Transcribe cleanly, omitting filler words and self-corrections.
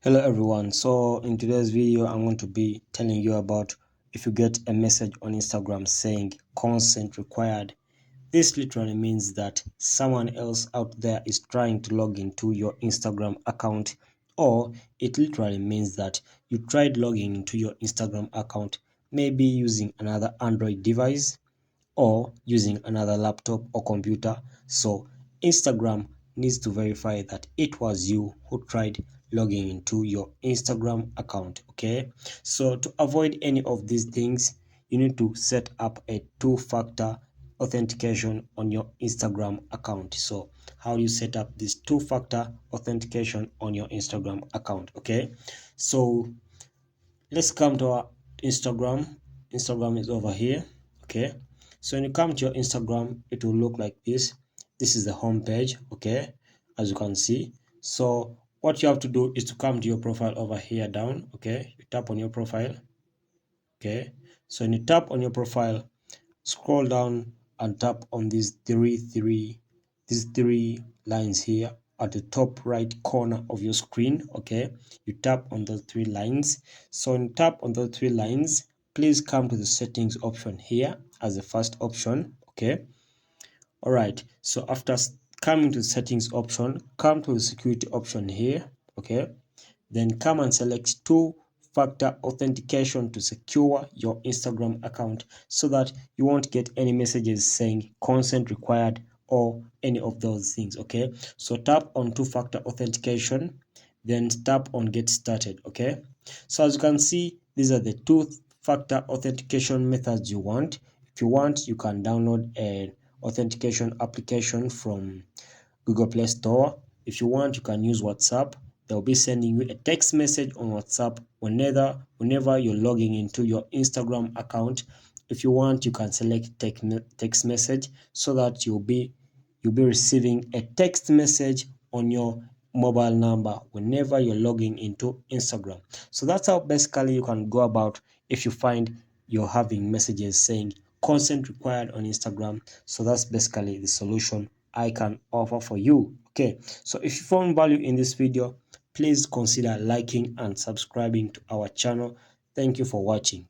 Hello everyone. So in today's video I'm going to be telling you about if you get a message on Instagram saying consent required. This literally means that someone else out there is trying to log into your Instagram account, or it literally means that you tried logging into your Instagram account, maybe using another Android device or using another laptop or computer. So Instagram needs to verify that it was you who tried logging into your Instagram account. Okay, so to avoid any of these things, you need to set up a two-factor authentication on your Instagram account. So how do you set up this two-factor authentication on your Instagram account? Okay, so let's come to our Instagram is over here. Okay, so when you come to your Instagram, it will look like this is the home page. Okay, as you can see. So what you have to do is to come to your profile over here down. Okay, you tap on your profile. Okay, so when you tap on your profile, scroll down and tap on these three lines here at the top right corner of your screen. Okay, you tap on those three lines. So when you tap on those three lines, please come to the settings option here as the first option. Okay, all right, so after coming to the settings option, come to the security option here. Okay, then come and select two-factor authentication to secure your Instagram account so that you won't get any messages saying consent required or any of those things. Okay, so tap on two-factor authentication, then tap on get started. Okay, so as you can see, these are the two-factor authentication methods you want. If you want, you can download an authentication application from Google Play Store. If you want, you can use WhatsApp. They'll be sending you a text message on WhatsApp whenever you're logging into your Instagram account. If you want, you can select text message so that you'll be receiving a text message on your mobile number whenever you're logging into Instagram. So that's how basically you can go about if you find you're having messages saying consent required on Instagram. So that's basically the solution I can offer for you. Okay, so if you found value in this video, please consider liking and subscribing to our channel. Thank you for watching.